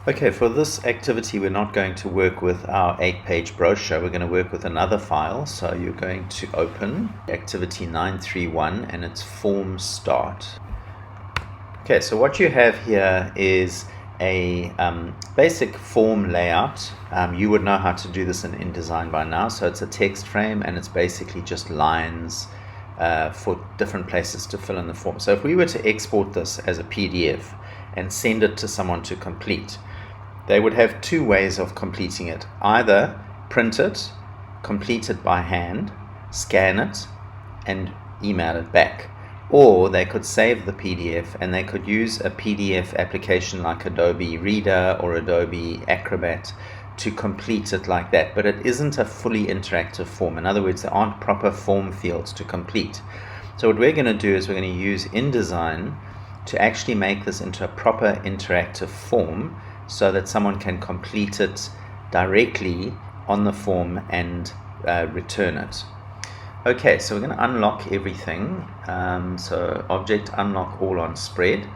Okay, for this activity we're not going to work with our 8-page brochure, we're going to work with another file. So you're going to open activity 931 and it's form start. Okay, so what you have here is a basic form layout. You would know how to do this in InDesign by now. So it's a text frame and it's basically just lines for different places to fill in the form. So if we were to export this as a PDF and send it to someone to complete, they would have two ways of completing it. Either print it, complete it by hand, scan it, and email it back. Or they could save the PDF and they could use a PDF application like Adobe Reader or Adobe Acrobat to complete it like that. But it isn't a fully interactive form. In other words, there aren't proper form fields to complete. So what we're going to do is we're going to use InDesign to actually make this into a proper interactive form, so that someone can complete it directly on the form and return it. Okay, so we're going to unlock everything. So object unlock all on spread,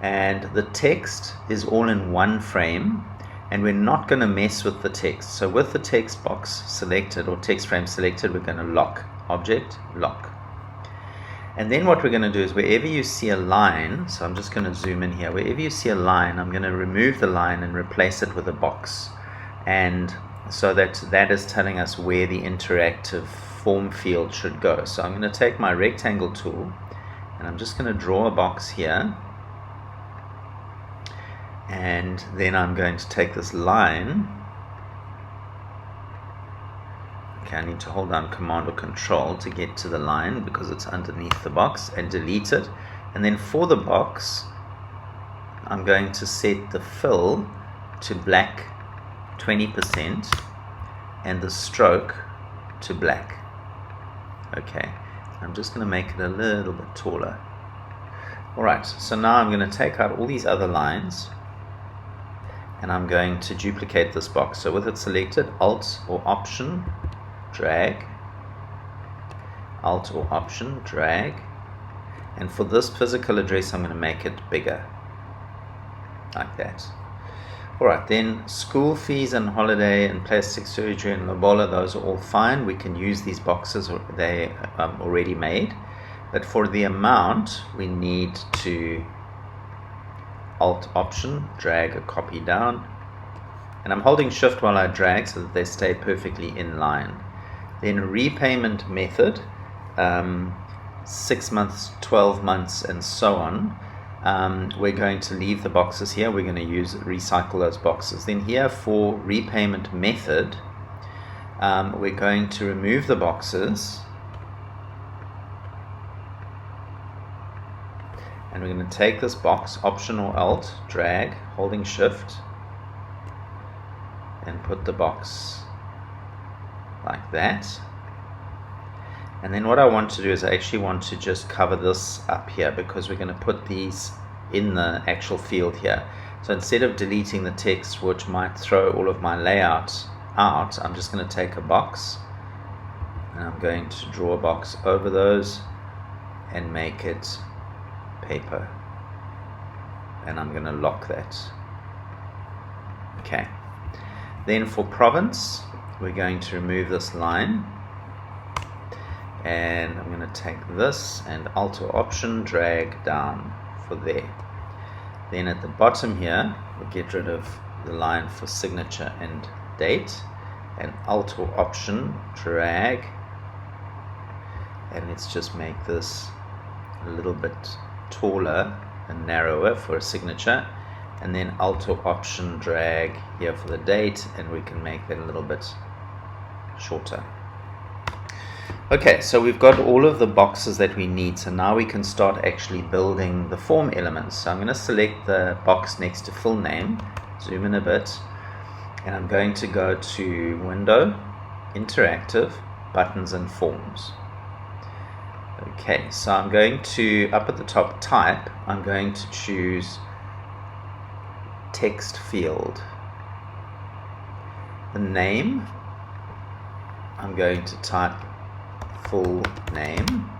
and the text is all in one frame, and we're not going to mess with the text. So with the text box selected or text frame selected, we're going to lock object lock. And then what we're going to do is wherever you see a line, so I'm just going to zoom in here, wherever you see a line, I'm going to remove the line and replace it with a box. And so that is telling us where the interactive form field should go. So I'm going to take my rectangle tool and I'm just going to draw a box here. And then I'm going to take this line. Okay, I need to hold down Command or Control to get to the line because it's underneath the box, and delete it. And then for the box, I'm going to set the fill to black 20% and the stroke to black. Okay, I'm just going to make it a little bit taller. Alright, so now I'm going to take out all these other lines and I'm going to duplicate this box. So with it selected, Alt or Option, drag, Alt or Option, drag, and for this physical address I'm going to make it bigger, like that. Alright, then school fees and holiday and plastic surgery and lobola, those are all fine. We can use these boxes, or they already made, but for the amount we need to Alt Option, drag a copy down, and I'm holding Shift while I drag so that they stay perfectly in line. Then repayment method, 6 months, 12 months, and so on. We're going to leave the boxes here. We're going to recycle those boxes. Then here for repayment method, we're going to remove the boxes. And we're going to take this box, Option or Alt, drag, holding Shift, and put the box like that. And then what I want to do is I actually want to just cover this up here because we're going to put these in the actual field here. So instead of deleting the text, which might throw all of my layout out, I'm just going to take a box and I'm going to draw a box over those and make it paper, and I'm going to lock that. Okay, then for province we're going to remove this line, and I'm going to take this and Alt or Option, drag down for there. Then at the bottom here we'll get rid of the line for signature and date, and Alt or Option, drag, and let's just make this a little bit taller and narrower for a signature, and then Alt or Option, drag here for the date, and we can make that a little bit shorter. Okay, so we've got all of the boxes that we need, so now we can start actually building the form elements. So I'm going to select the box next to full name, zoom in a bit, and I'm going to go to Window, Interactive, Buttons and Forms. Okay, so I'm going to, up at the top, Type, I'm going to choose Text Field. The name, I'm going to type full name,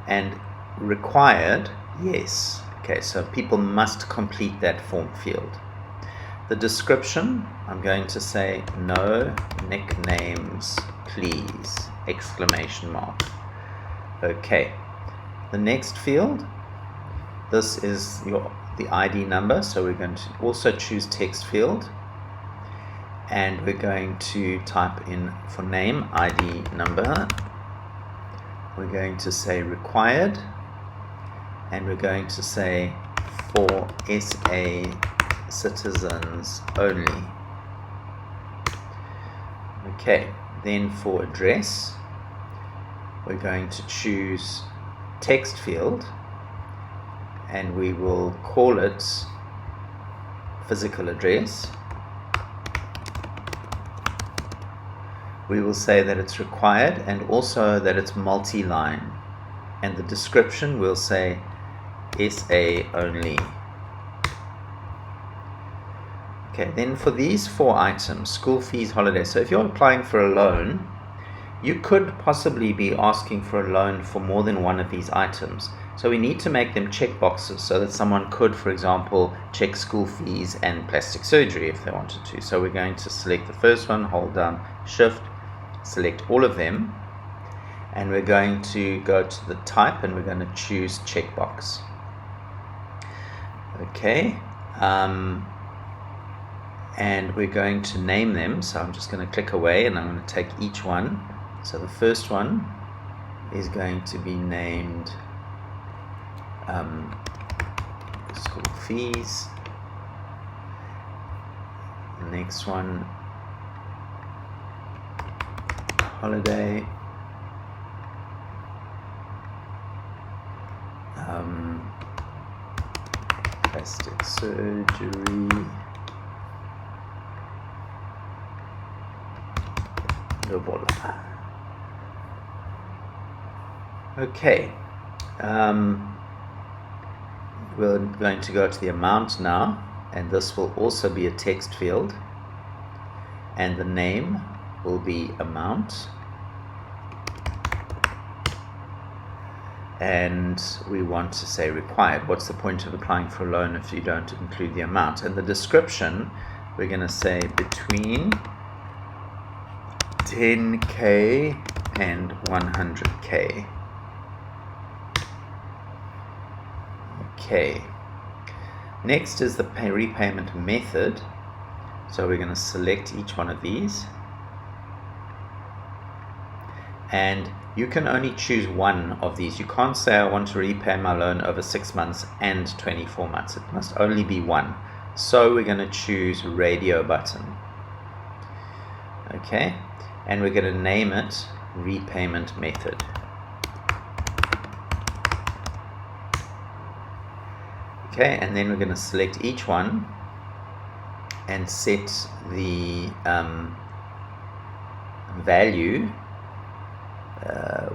and required, yes. Okay, so people must complete that form field. The description, I'm going to say no nicknames please, exclamation mark. Okay, the next field, this is the ID number, so we're going to also choose text field, and we're going to type in for name ID number. We're going to say required, and we're going to say for SA citizens only. Okay, then for address, we're going to choose text field, and we will call it physical address. We will say that it's required and also that it's multi-line, and the description will say SA only. Okay, then for these 4 items, school fees, holiday, so if you're applying for a loan, you could possibly be asking for a loan for more than one of these items. So we need to make them checkboxes so that someone could, for example, check school fees and plastic surgery if they wanted to. So we're going to select the first one, hold down Shift, select all of them, and we're going to go to the type and we're going to choose checkbox. Okay, and we're going to name them. So I'm just going to click away and I'm going to take each one. So the first one is going to be named school fees. The next one, holiday. Plastic surgery. Okay, we're going to go to the amount now, and this will also be a text field, and the name will be amount, and we want to say required. What's the point of applying for a loan if you don't include the amount? And the description, we're going to say between 10K and 100K. Okay, next is the repayment method. So we're going to select each one of these, and you can only choose one of these. You can't say I want to repay my loan over 6 months and 24 months. It must only be one. So we're going to choose radio button. Okay, and we're going to name it repayment method. Okay, and then we're going to select each one and set the value.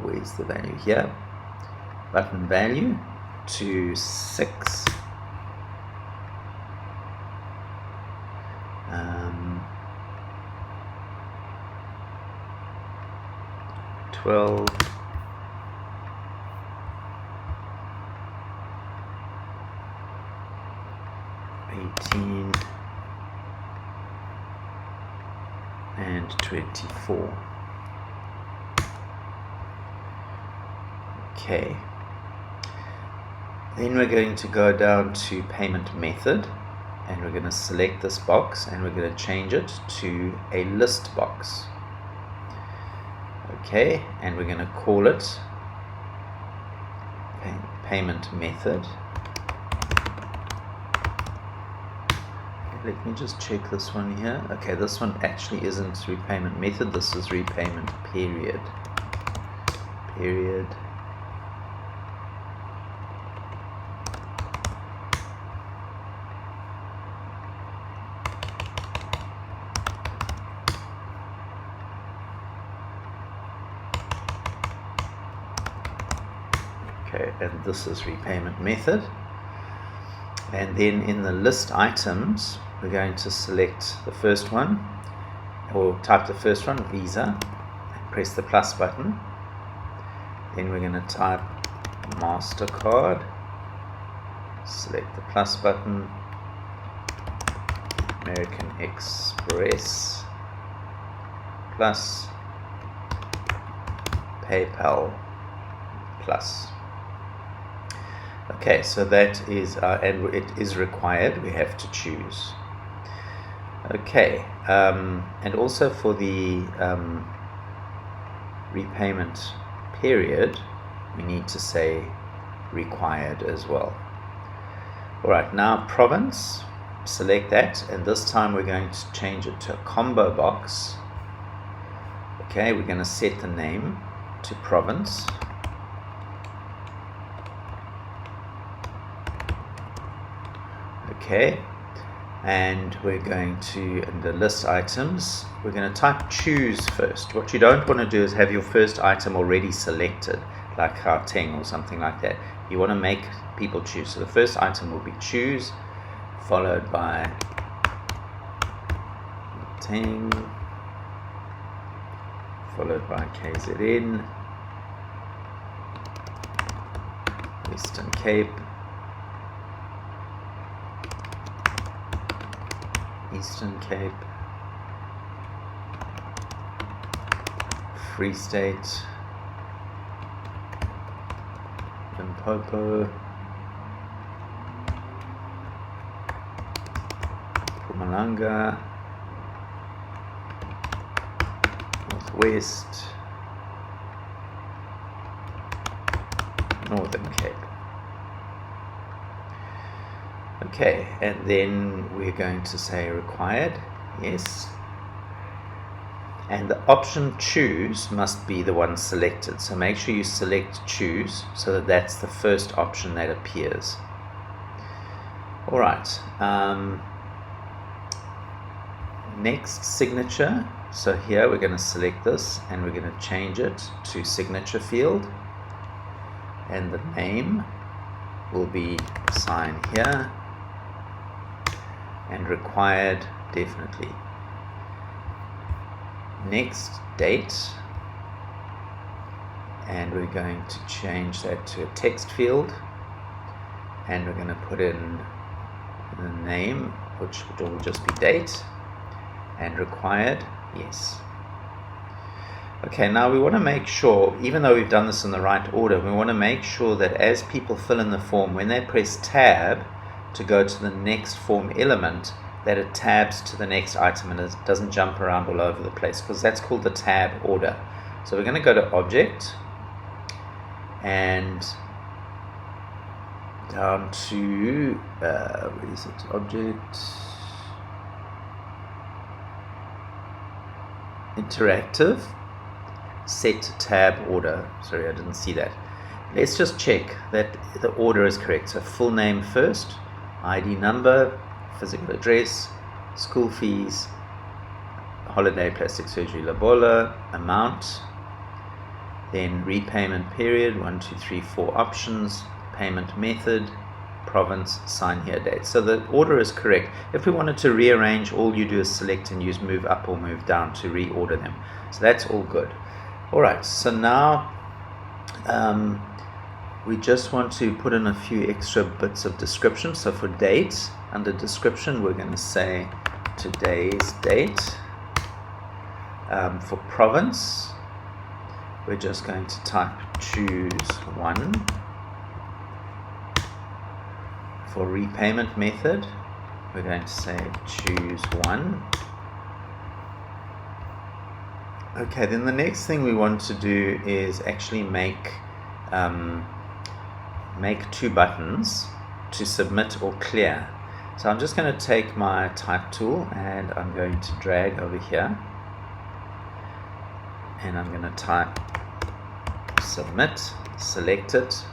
Where's the value here? Button value to 6. 12. 18 and 24. Okay, then we're going to go down to payment method, and we're going to select this box and we're going to change it to a list box. Okay, and we're going to call it payment method. Let me just check this one here. Okay, this one actually isn't repayment method, this is repayment period. Period. Okay, and this is repayment method. And then in the list items, we're going to select the first one, or type the first one, Visa, and press the plus button. Then we're going to type MasterCard, select the plus button, American Express, plus PayPal plus. Okay, so that is and it is required, we have to choose. Okay, and also for the repayment period, we need to say required as well. Alright, now province, select that, and this time we're going to change it to a combo box. Okay, we're going to set the name to province. Okay, and we're going to, in the list items, we're going to type choose first. What you don't want to do is have your first item already selected, like Gauteng or something like that. You want to make people choose. So the first item will be choose, followed by Gauteng, followed by KZN, Western Cape, Eastern Cape, Free State, Limpopo, Mpumalanga, Northwest, Northern Cape. Okay, and then we're going to say required, yes. And the option choose must be the one selected. So make sure you select choose so that that's the first option that appears. Alright, next signature. So here we're going to select this and we're going to change it to signature field. And the name will be sign here. And required, definitely. Next, date, and we're going to change that to a text field, and we're going to put in the name, which will just be date, and required, yes. Okay, now we want to make sure, even though we've done this in the right order, we want to make sure that as people fill in the form, when they press tab to go to the next form element, that it tabs to the next item and it doesn't jump around all over the place, because that's called the tab order. So we're going to go to object and down to where is it? Object, interactive, set tab order. Sorry, I didn't see that. Let's just check that the order is correct. So full name first, ID number, physical address, school fees, holiday, plastic surgery, Lobola, amount, then repayment period, 1, 2, 3, 4 options, payment method, province, sign here, date. So the order is correct. If we wanted to rearrange, all you do is select and use move up or move down to reorder them. So that's all good. Alright, so now we just want to put in a few extra bits of description. So for date, under description, we're going to say today's date. For province, we're just going to type choose one. For repayment method, we're going to say choose one. Okay, then the next thing we want to do is actually make two buttons to submit or clear. So I'm just going to take my type tool and I'm going to drag over here and I'm going to type submit, select it.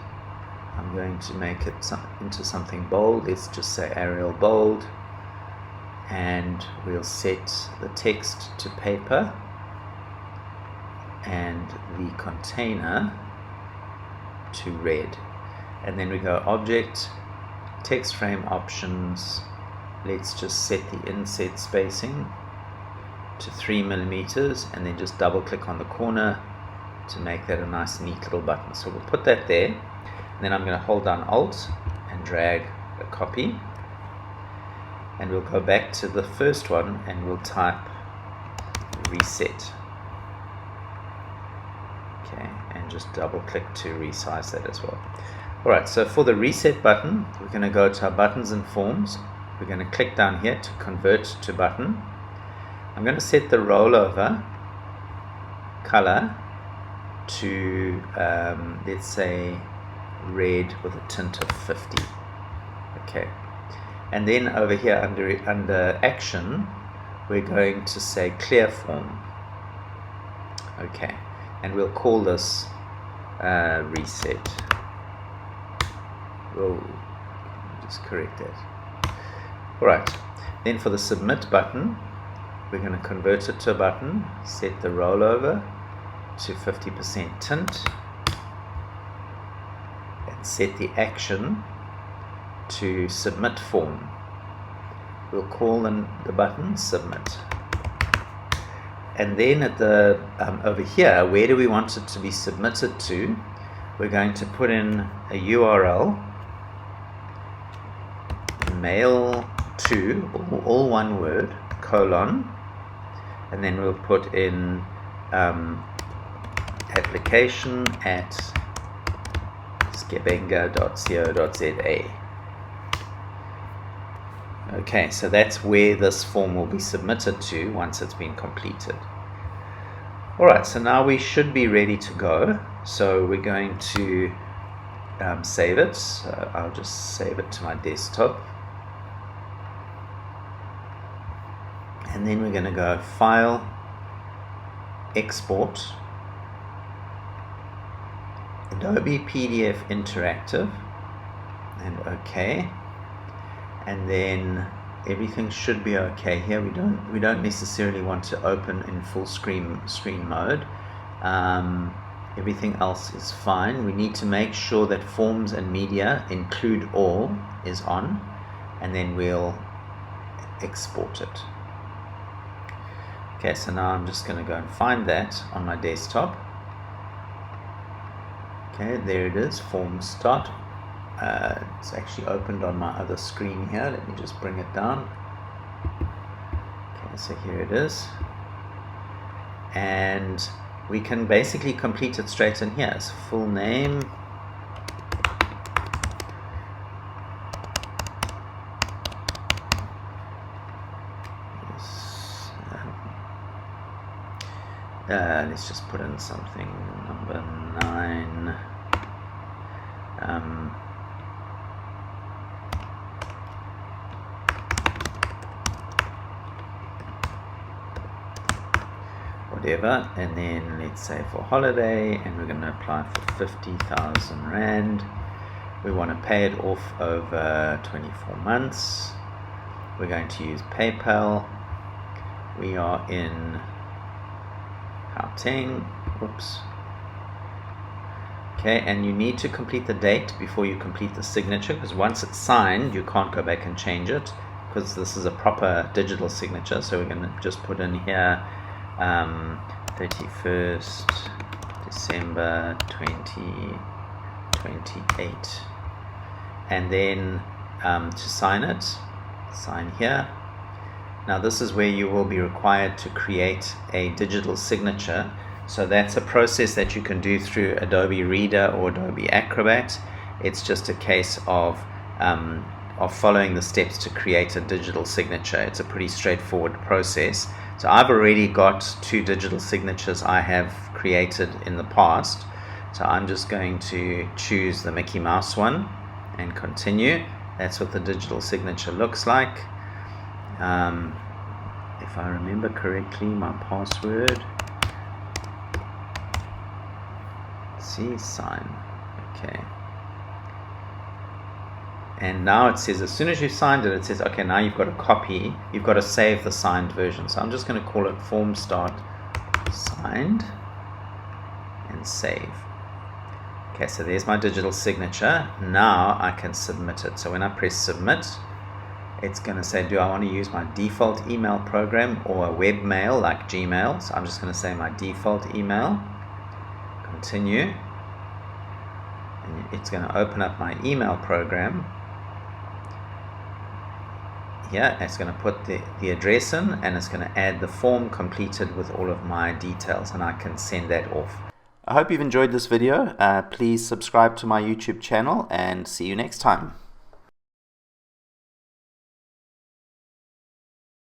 I'm going to make it into something bold. Let's just say Arial bold, and we'll set the text to paper and the container to red. And then we go object, text frame options. Let's just set the inset spacing to 3 millimeters, and then just double click on the corner to make that a nice neat little button. So we'll put that there, and then I'm going to hold down Alt and drag a copy, and we'll go back to the first one and we'll type reset. Okay, and just double click to resize that as well. Alright, so for the reset button, we're going to go to our buttons and forms. We're going to click down here to convert to button. I'm going to set the rollover color to let's say red with a tint of 50. Okay, and then over here under action, we're going to say clear form. Okay, and we'll call this reset. We'll just correct that. Alright, then for the submit button, we're going to convert it to a button, set the rollover to 50% tint, and set the action to submit form. We'll call the button submit. And then at the over here, where do we want it to be submitted to? We're going to put in a URL, mail to, all one word, colon, and then we'll put in application at skebenga.co.za. Okay, so that's where this form will be submitted to once it's been completed. Alright, so now we should be ready to go. So we're going to save it. So I'll just save it to my desktop. And then we're going to go File, Export, Adobe PDF Interactive, and OK. And then everything should be okay here. We don't necessarily want to open in full screen mode. Everything else is fine. We need to make sure that Forms and Media Include All is on, and then we'll export it. Okay, so now I'm just going to go and find that on my desktop. Okay, there it is, Form Start. It's actually opened on my other screen here. Let me just bring it down. Okay, so here it is. And we can basically complete it straight in here. It's full name. Let's just put in something, number 9. Whatever, and then let's say for holiday, and we're going to apply for 50,000 Rand. We want to pay it off over 24 months. We're going to use PayPal. We are in Gauteng. Whoops. Okay, and you need to complete the date before you complete the signature, because once it's signed, you can't go back and change it, because this is a proper digital signature. So we're going to just put in here 31st December 2028, and then to sign it, sign here. Now this is where you will be required to create a digital signature. So that's a process that you can do through Adobe Reader or Adobe Acrobat. It's just a case of following the steps to create a digital signature. It's a pretty straightforward process. So I've already got 2 digital signatures I have created in the past. So I'm just going to choose the Mickey Mouse one and continue. That's what the digital signature looks like. If I remember correctly, my password. See, sign. Okay. And now it says, as soon as you've signed it, it says, okay, now you've got a copy. You've got to save the signed version. So I'm just going to call it Form Start Signed and save. Okay, so there's my digital signature. Now I can submit it. So when I press submit, It's going to say, do I want to use my default email program or a webmail like Gmail? So I'm just going to say my default email. Continue. And it's going to open up my email program. Here, it's going to put the address in, and it's going to add the form completed with all of my details, and I can send that off. I hope you've enjoyed this video. Please subscribe to my YouTube channel, and see you next time.